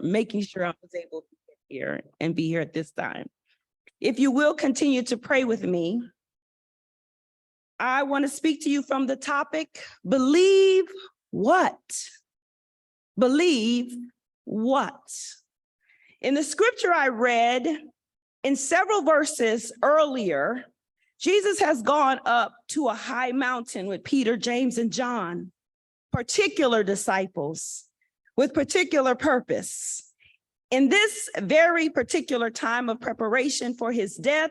making sure I was able to get here and be here at this time. If you will continue to pray with me, I want to speak to you from the topic, believe what? Believe what? In the scripture I read, in several verses earlier, Jesus has gone up to a high mountain with Peter, James, and John, particular disciples with particular purpose. In this very particular time of preparation for his death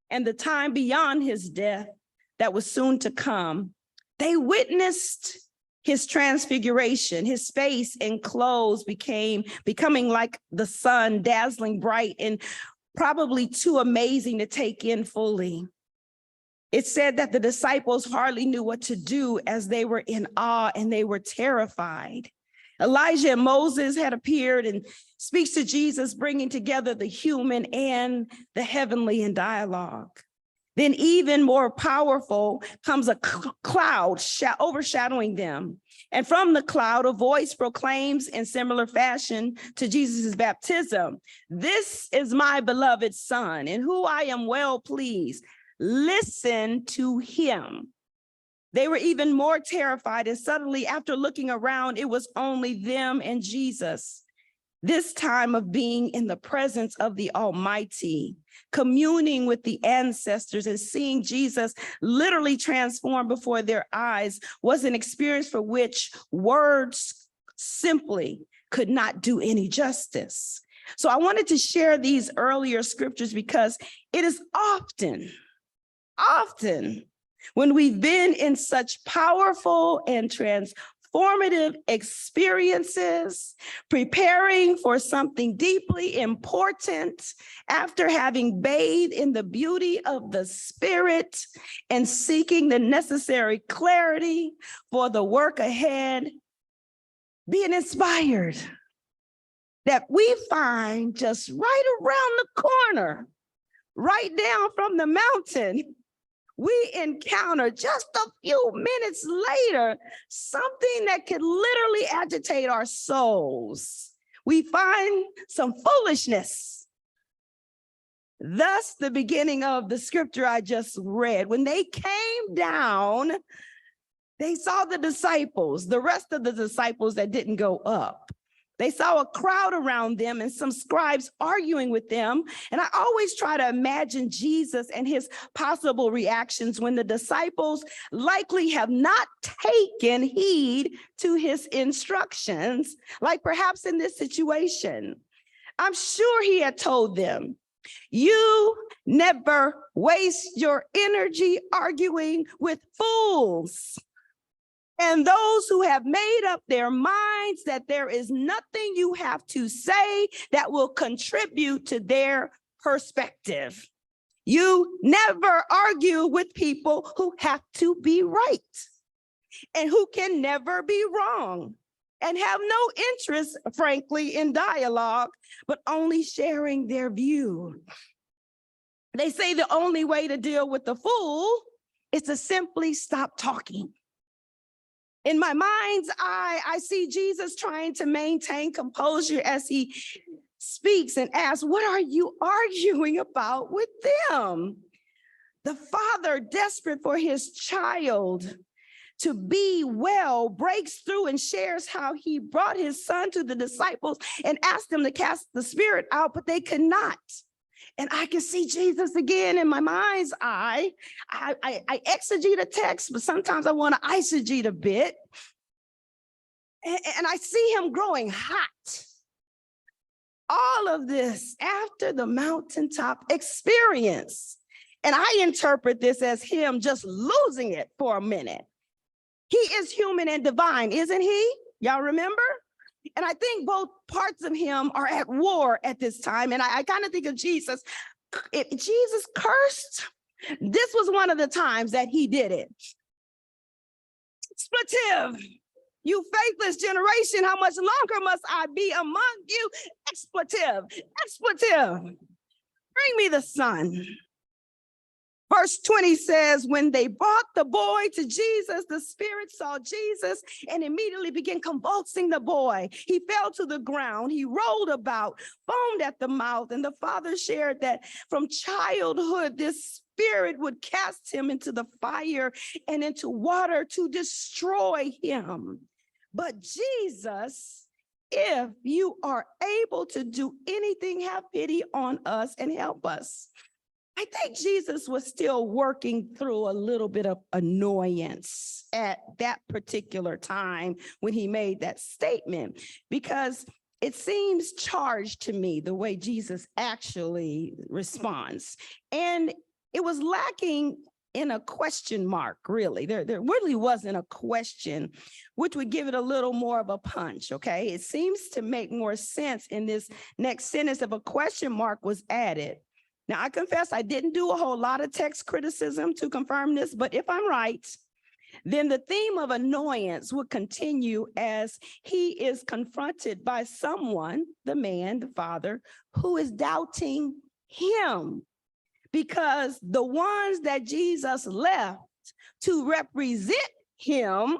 and the time beyond his death that was soon to come, they witnessed his transfiguration. His face and clothes becoming like the sun, dazzling bright and probably too amazing to take in fully. It said that the disciples hardly knew what to do as they were in awe and they were terrified. Elijah and Moses had appeared and speaks to Jesus, bringing together the human and the heavenly in dialogue. Then even more powerful comes a cloud overshadowing them. And from the cloud, a voice proclaims in similar fashion to Jesus' baptism, "This is my beloved son, in whom I am well pleased. Listen to him." They were even more terrified, and suddenly, after looking around, it was only them and Jesus. This time of being in the presence of the Almighty, communing with the ancestors and seeing Jesus literally transform before their eyes was an experience for which words simply could not do any justice. So I wanted to share these earlier scriptures because it is often when we've been in such powerful and transformative experiences, preparing for something deeply important after having bathed in the beauty of the Spirit and seeking the necessary clarity for the work ahead, being inspired that we find just right around the corner, right down from the mountain, we encounter just a few minutes later something that could literally agitate our souls. We find some foolishness. Thus, the beginning of the scripture I just read, when they came down, they saw the disciples, the rest of the disciples that didn't go up. They saw a crowd around them and some scribes arguing with them. And I always try to imagine Jesus and his possible reactions when the disciples likely have not taken heed to his instructions, like perhaps in this situation. I'm sure he had told them, "You never waste your energy arguing with fools." And those who have made up their minds that there is nothing you have to say that will contribute to their perspective. You never argue with people who have to be right and who can never be wrong and have no interest, frankly, in dialogue, but only sharing their view. They say the only way to deal with the fool is to simply stop talking. In my mind's eye, I see Jesus trying to maintain composure as he speaks and asks, "What are you arguing about with them?" The father, desperate for his child to be well, breaks through and shares how he brought his son to the disciples and asked them to cast the spirit out, but they could not. And I can see Jesus again in my mind's eye. I exegete a text, but sometimes I want to eisegete a bit. And I see him growing hot. All of this after the mountaintop experience. And I interpret this as him just losing it for a minute. He is human and divine, isn't he? Y'all remember? And I think both parts of him are at war at this time. And I kind of think of Jesus. If Jesus cursed, this was one of the times that he did it. Expletive. "You faithless generation, how much longer must I be among you?" Expletive. Bring me the son. Verse 20 says, when they brought the boy to Jesus, the spirit saw Jesus and immediately began convulsing the boy. He fell to the ground. He rolled about, foamed at the mouth. And the father shared that from childhood, this spirit would cast him into the fire and into water to destroy him. But Jesus, if you are able to do anything, have pity on us and help us. I think Jesus was still working through a little bit of annoyance at that particular time when he made that statement, because it seems charged to me the way Jesus actually responds. And it was lacking in a question mark, really. There really wasn't a question, which would give it a little more of a punch, okay? It seems to make more sense in this next sentence if a question mark was added. Now, I confess I didn't do a whole lot of text criticism to confirm this, but if I'm right, then the theme of annoyance would continue as he is confronted by someone, the man, the father, who is doubting him, because the ones that Jesus left to represent him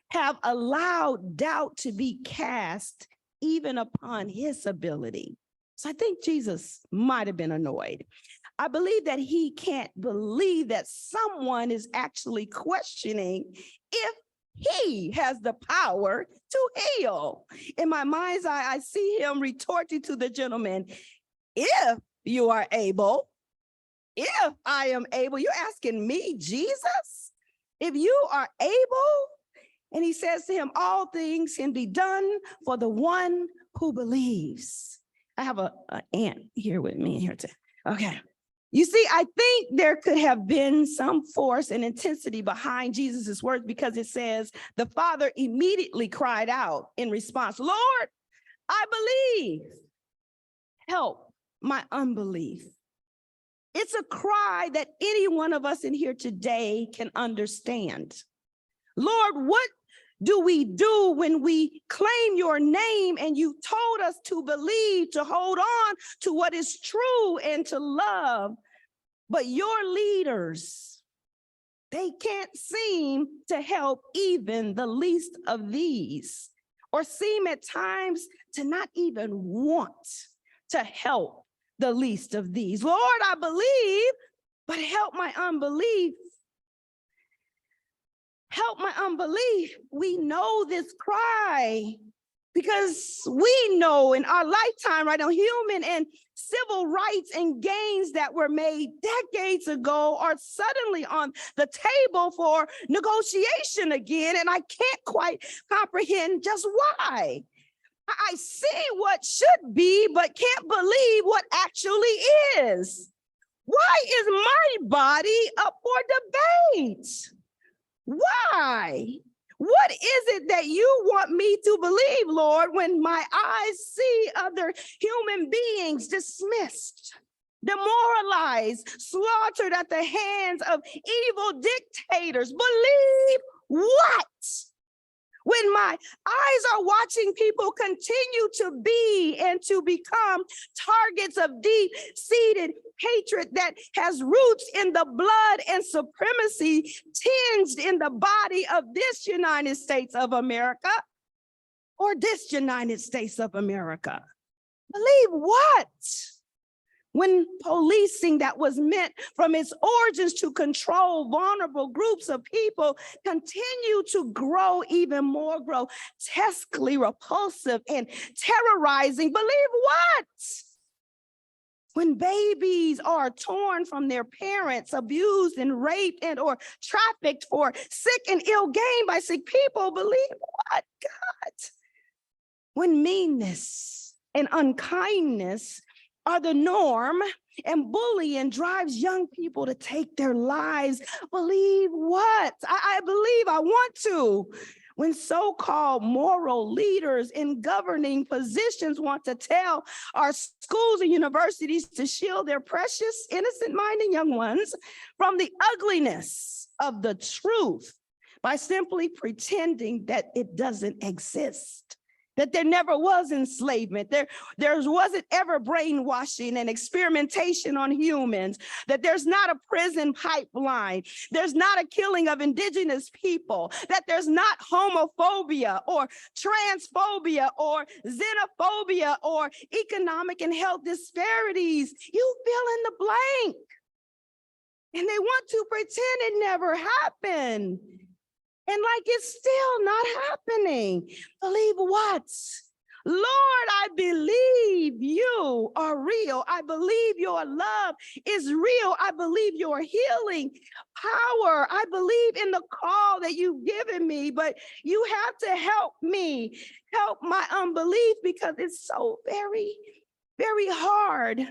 have allowed doubt to be cast even upon his ability. So I think Jesus might have been annoyed. I believe that he can't believe that someone is actually questioning if he has the power to heal. In my mind's eye, I see him retorting to the gentleman, if you are able, if I am able, you're asking me, Jesus, if you are able? And he says to him, all things can be done for the one who believes. I have an aunt here with me here too. Okay. You see, I think there could have been some force and intensity behind Jesus's words, because it says the father immediately cried out in response, Lord, I believe. Help my unbelief. It's a cry that any one of us in here today can understand. Lord, what do we do when we claim your name and you told us to believe, to hold on to what is true and to love, but your leaders, they can't seem to help even the least of these, or seem at times to not even want to help the least of these. Lord, I believe, but help my unbelief. Help my unbelief. We know this cry because we know in our lifetime, right now, human and civil rights and gains that were made decades ago are suddenly on the table for negotiation again. And I can't quite comprehend just why. I see what should be, but can't believe what actually is. Why is my body up for debate? Why? What is it that you want me to believe, Lord, when my eyes see other human beings dismissed, demoralized, slaughtered at the hands of evil dictators? Believe what? When my eyes are watching people continue to be and to become targets of deep-seated hatred that has roots in the blood and supremacy tinged in the body of this United States of America, or this United States of America. Believe what? When policing that was meant from its origins to control vulnerable groups of people continue to grow even more grotesquely repulsive and terrorizing. Believe what? When babies are torn from their parents, abused and raped and or trafficked for sick and ill gain by sick people, believe what, God? When meanness and unkindness are the norm and bullying drives young people to take their lives, believe what? I believe, I want to. When so-called moral leaders in governing positions want to tell our schools and universities to shield their precious, innocent-minded young ones from the ugliness of the truth by simply pretending that it doesn't exist. that there never was enslavement. There wasn't ever brainwashing and experimentation on humans, that there's not a prison pipeline, there's not a killing of indigenous people, that there's not homophobia or transphobia or xenophobia or economic and health disparities. You fill in the blank. And they want to pretend it never happened. And like it's still not happening. Believe what? Lord, I believe you are real. I believe your love is real. I believe your healing power. I believe in the call that you've given me, but you have to help me, help my unbelief, because it's so very, very hard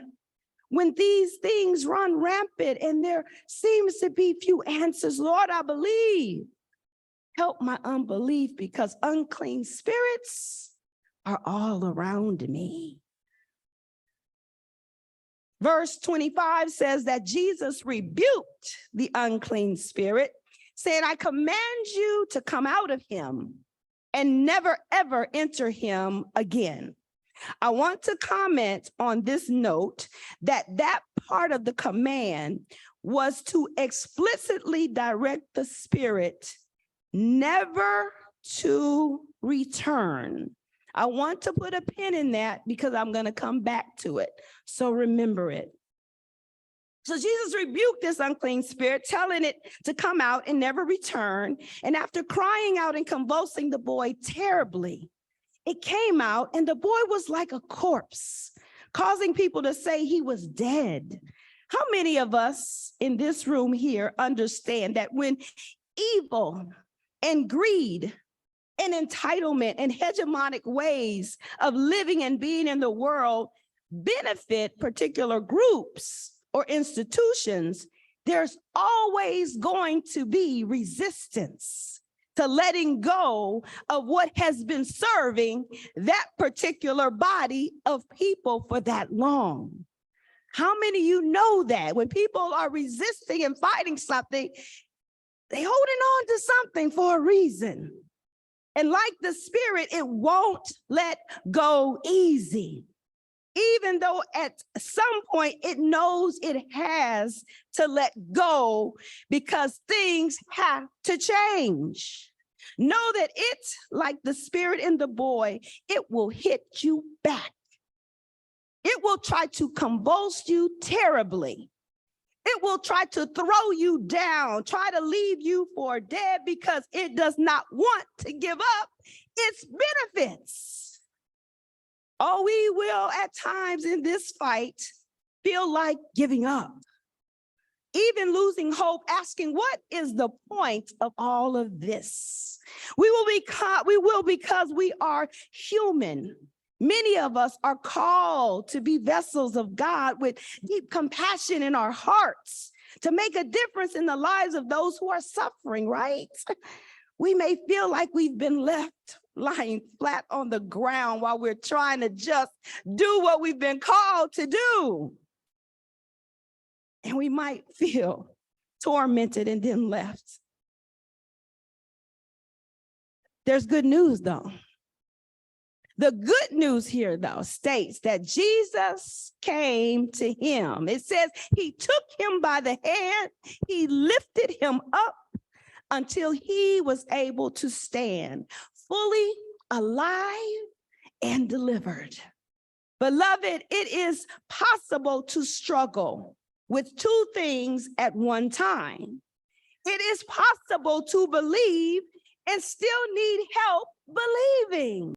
when these things run rampant and there seems to be few answers. Lord, I believe. Help my unbelief, because unclean spirits are all around me. Verse 25 says that Jesus rebuked the unclean spirit, saying, I command you to come out of him and never, ever enter him again. I want to comment on this note that part of the command was to explicitly direct the spirit never to return. I want to put a pin in that because I'm going to come back to it. So remember it. So Jesus rebuked this unclean spirit, telling it to come out and never return. And after crying out and convulsing the boy terribly, it came out and the boy was like a corpse, causing people to say he was dead. How many of us in this room here understand that when evil and greed and entitlement and hegemonic ways of living and being in the world benefit particular groups or institutions, there's always going to be resistance to letting go of what has been serving that particular body of people for that long. How many of you know that when people are resisting and fighting something, they holding on to something for a reason. And like the spirit, it won't let go easy. Even though at some point it knows it has to let go because things have to change. Know that it, like the spirit in the boy, it will hit you back. It will try to convulse you terribly. It will try to throw you down, try to leave you for dead because it does not want to give up its benefits. Oh, we will at times in this fight feel like giving up, even losing hope, asking, what is the point of all of this? We will because we are human. Many of us are called to be vessels of God with deep compassion in our hearts to make a difference in the lives of those who are suffering, right? We may feel like we've been left lying flat on the ground while we're trying to just do what we've been called to do. And we might feel tormented and then left. There's good news, though. The good news here, though, states that Jesus came to him. It says he took him by the hand, he lifted him up until he was able to stand, fully alive and delivered. Beloved, it is possible to struggle with two things at one time. It is possible to believe and still need help believing.